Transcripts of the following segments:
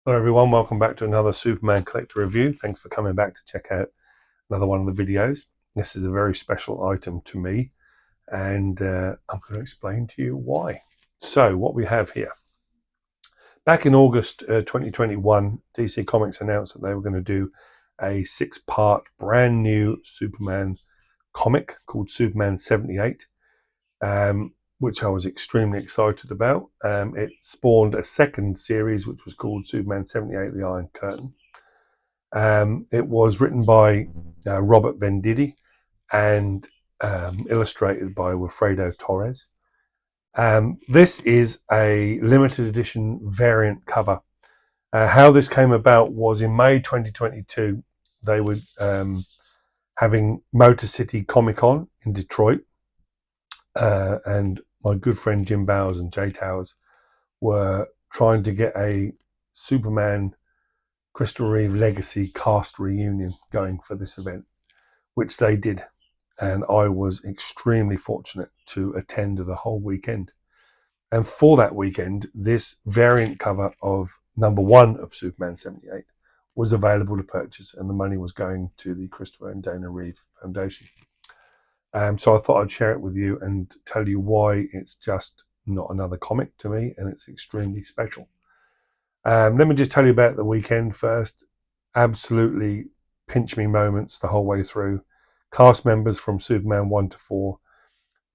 Hello everyone, welcome back to another Superman Collector review. Thanks for coming back to check out another one of the videos. This is a very special item to me, and I'm going to explain to you why. So what we have here. Back in August 2021, DC Comics announced that they were going to do a 6-part brand new Superman comic called Superman 78. Which I was extremely excited about. It spawned a second series, which was called Superman 78, The Iron Curtain. It was written by Robert Venditti and illustrated by Wilfredo Torres. This is a limited edition variant cover. How this came about was in May 2022, they were having Motor City Comicon in Detroit, and my good friend Jim Bowers and Jay Towers were trying to get a Superman Christopher Reeve Legacy cast reunion going for this event, which they did. And I was extremely fortunate to attend the whole weekend. And for that weekend, this variant cover of #1 of Superman 78 was available to purchase, and the money was going to the Christopher and Dana Reeve Foundation. So I thought I'd share it with you and tell you why it's just not another comic to me, and it's extremely special. Let me just tell you about the weekend first. Absolutely pinch me moments the whole way through. Cast members from Superman 1 to 4,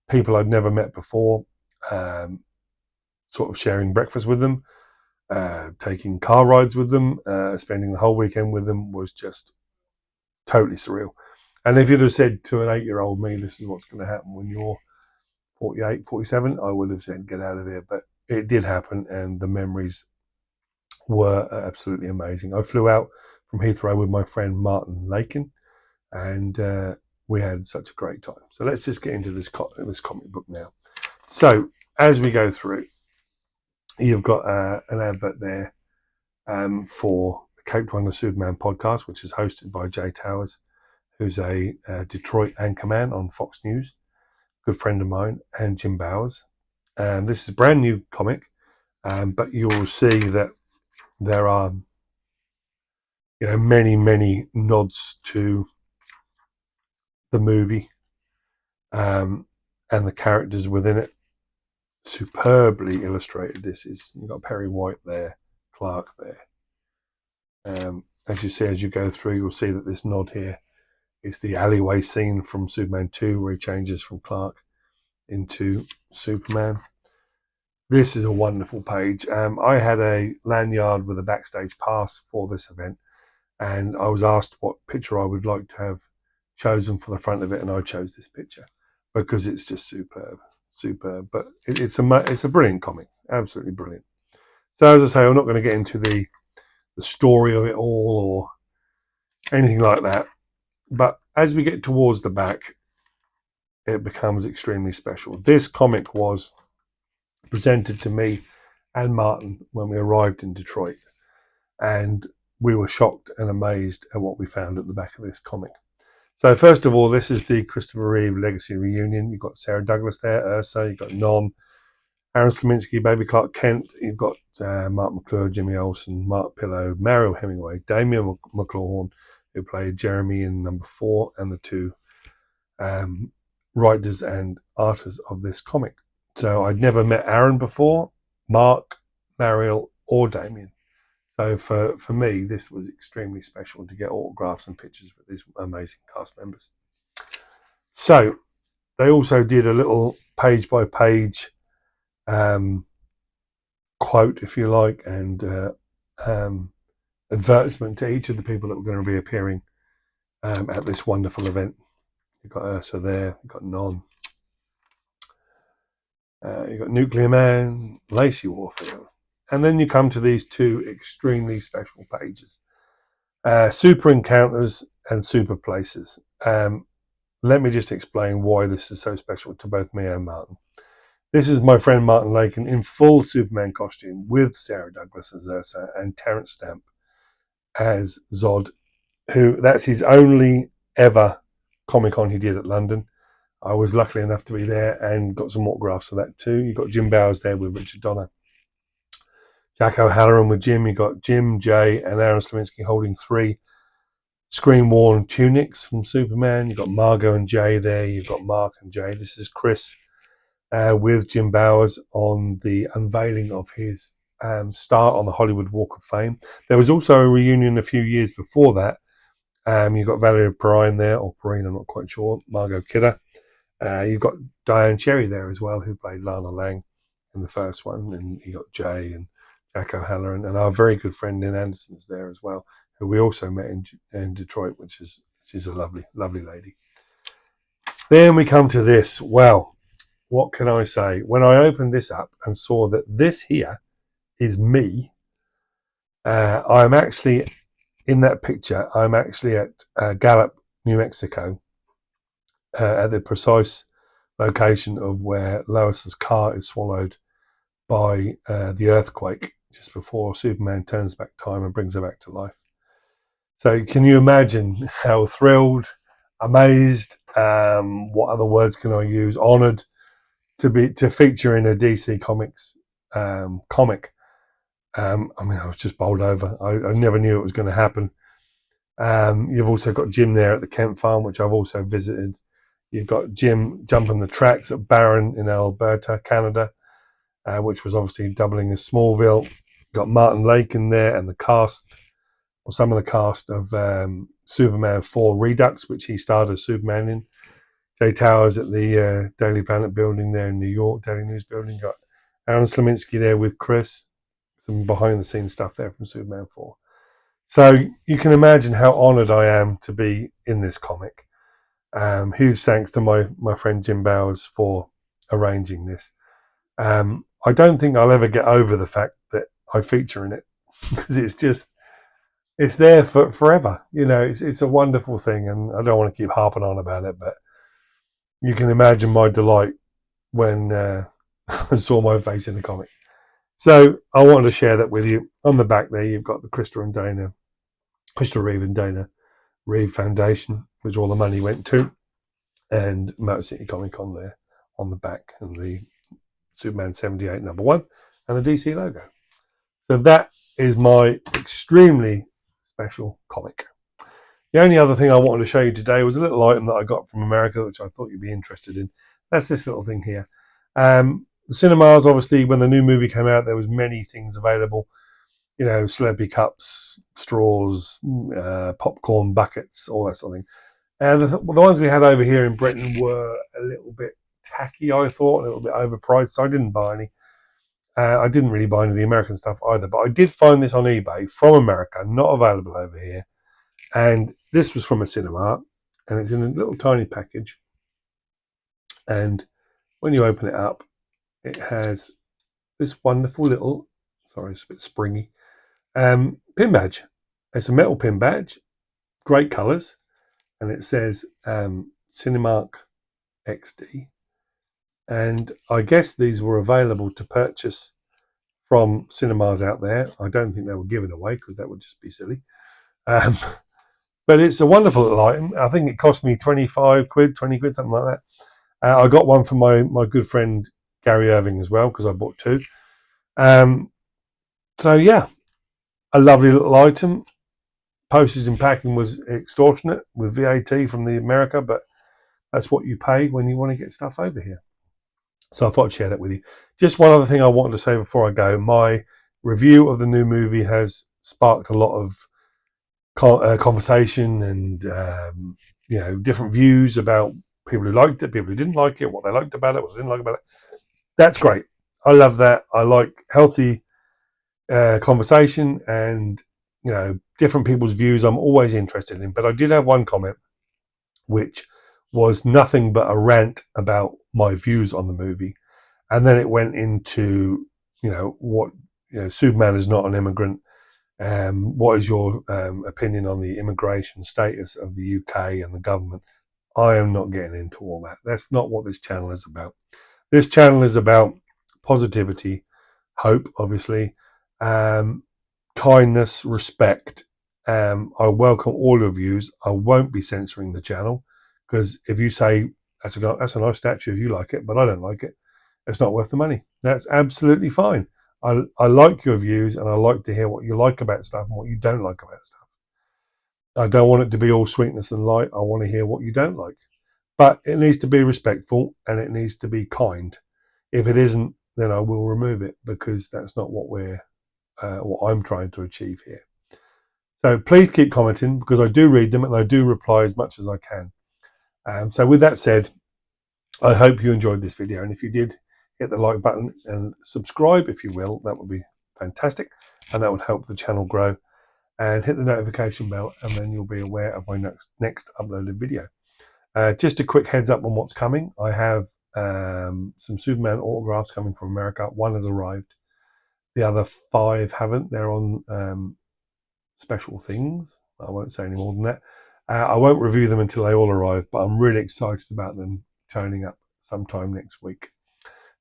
people I'd never met before, sort of sharing breakfast with them, taking car rides with them, spending the whole weekend with them was just totally surreal. And if you'd have said to an 8-year-old me, this is what's going to happen when you're 48, 47, I would have said, get out of here. But it did happen, and the memories were absolutely amazing. I flew out from Heathrow with my friend Martin Lakin, and we had such a great time. So let's just get into this comic book now. So as we go through, you've got an advert there for the Cape Wonder Superman podcast, which is hosted by Jay Towers, who's a Detroit anchorman on Fox News, good friend of mine, and Jim Bowers. This is a brand new comic, but you'll see that there are, many nods to the movie and the characters within it. Superbly illustrated. This is, you've got Perry White there, Clark there. As you see, as you go through, you'll see that this nod here is the alleyway scene from Superman 2, where he changes from Clark into Superman. This is a wonderful page. I had a lanyard with a backstage pass for this event, and I was asked what picture I would like to have chosen for the front of it, and I chose this picture because it's just superb. But it's a brilliant comic, absolutely brilliant. So as I say, I'm not going to get into the story of it all or anything like that. But as we get towards the back, it becomes extremely special. This comic was presented to me and Martin when we arrived in Detroit, and we were shocked and amazed at what we found at the back of this comic. So first of all, this is the Christopher Reeve Legacy reunion. You've got Sarah Douglas there, Ursa, you've got Non, Aaron Slominski, Baby Clark Kent, you've got Mark McClure, Jimmy Olsen, Mark Pillow, Mario Hemingway, Damian McLaughlin, who played Jeremy in #4, and the two writers and artists of this comic. So I'd never met Aaron before, Mark, Mariel, or Damien. So for me, this was extremely special to get autographs and pictures with these amazing cast members. So they also did a little page-by-page quote, if you like, and advertisement to each of the people that were going to be appearing at this wonderful event. You've got Ursa there, you've got Non, you've got Nuclear Man, Lacey Warfield. And then you come to these two extremely special pages. Super Encounters and Super Places. Let me just explain why this is so special to both me and Martin. This is my friend Martin Lakin in full Superman costume with Sarah Douglas as Ursa and Terence Stamp as Zod, who that's his only ever Comic-Con he did at London. I was lucky enough to be there and got some autographs of that too. You've got Jim Bowers there with Richard Donner. Jack O'Halloran with Jim. You've got Jim, Jay, and Aaron Slavinsky holding 3 screen-worn tunics from Superman. You've got Margot and Jay there. You've got Mark and Jay. This is Chris with Jim Bowers on the unveiling of his start on the Hollywood Walk of Fame. There was also a reunion a few years before that. You've got Valerie Perrine there, or Perrine, I'm not quite sure. Margot Kidder. You've got Diane Cherry there as well, who played Lana Lang in the first one, and you got Jay and Jack O'Halloran, and our very good friend Lynn Anderson's there as well, who we also met in Detroit, which is a lovely, lovely lady. Then we come to this. Well, what can I say? When I opened this up and saw that this here is me, I'm actually in that picture. I'm actually at Gallup, New Mexico, at the precise location of where Lois's car is swallowed by the earthquake just before Superman turns back time and brings her back to life. So can you imagine how thrilled, amazed, what other words can I use, honoured to feature in a DC Comics comic. I mean, I was just bowled over. I never knew it was going to happen. You've also got Jim there at the Kent Farm, which I've also visited. You've got Jim jumping the tracks at Barron in Alberta, Canada, which was obviously doubling as Smallville. You've got Martin Lake in there and the cast, or some of the cast of Superman 4 Redux, which he starred as Superman in. Jay Towers at the Daily Planet building there in New York, Daily News building. You've got Aaron Slavinsky there with Chris. Some behind the scenes stuff there from Superman 4. So you can imagine how honoured I am to be in this comic. Huge thanks to my friend Jim Bowers for arranging this. I don't think I'll ever get over the fact that I feature in it, because it's there for forever. You know, it's a wonderful thing, and I don't want to keep harping on about it, but you can imagine my delight when I saw my face in the comic. So I wanted to share that with you. On the back there, you've got the Christopher Reeve and Dana Reeve Foundation, which all the money went to, and Motor City Comicon there on the back, and the Superman 78 #1, and the DC logo. So that is my extremely special comic. The only other thing I wanted to show you today was a little item that I got from America, which I thought you'd be interested in. That's this little thing here. The cinemas, obviously, when the new movie came out, there was many things available. You know, Slurpee cups, straws, popcorn buckets, all that sort of thing. And the ones we had over here in Britain were a little bit tacky, I thought, a little bit overpriced, so I didn't buy any. I didn't really buy any of the American stuff either, but I did find this on eBay from America, not available over here. And this was from a cinema, and it's in a little tiny package. And when you open it up, it has this wonderful little, sorry, it's a bit springy, pin badge. It's a metal pin badge, great colours, and it says Cinemark XD. And I guess these were available to purchase from cinemas out there. I don't think they were given away, because that would just be silly. But it's a wonderful little item. I think it cost me 25 quid, 20 quid, something like that. I got one from my good friend Gary Irving as well, because I bought 2. So yeah, a lovely little item. Postage and packing was extortionate with VAT from the America, but that's what you pay when you want to get stuff over here. So I thought I'd share that with you. Just one other thing I wanted to say before I go. My review of the new movie has sparked a lot of conversation and different views about people who liked it, people who didn't like it, what they liked about it, what they didn't like about it. That's great. I love that. I like healthy conversation and different people's views. I'm always interested in. But I did have one comment which was nothing but a rant about my views on the movie, and then it went into Superman is not an immigrant. What is your opinion on the immigration status of the UK and the government? I am not getting into all that. That's not what this channel is about. This channel is about positivity, hope, obviously, kindness, respect. I welcome all your views. I won't be censoring the channel, because if you say that's a nice statue if you like it, but I don't like it, it's not worth the money. That's absolutely fine. I like your views, and I like to hear what you like about stuff and what you don't like about stuff. I don't want it to be all sweetness and light. I want to hear what you don't like. But it needs to be respectful and it needs to be kind. If it isn't, then I will remove it, because that's not what I'm trying to achieve here. So please keep commenting, because I do read them and I do reply as much as I can. So with that said, I hope you enjoyed this video, and if you did, hit the like button and subscribe if you will. That would be fantastic, and that would help the channel grow. And hit the notification bell, and then you'll be aware of my next uploaded video. Just a quick heads up on what's coming. I have some Superman autographs coming from America. One has arrived. The other 5 haven't. They're on special things. I won't say any more than that. I won't review them until they all arrive, but I'm really excited about them turning up sometime next week.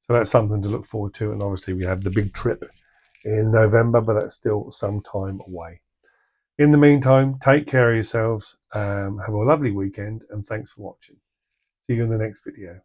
So that's something to look forward to. And obviously we have the big trip in November, but that's still some time away. In the meantime, take care of yourselves. Have a lovely weekend, and thanks for watching. See you in the next video.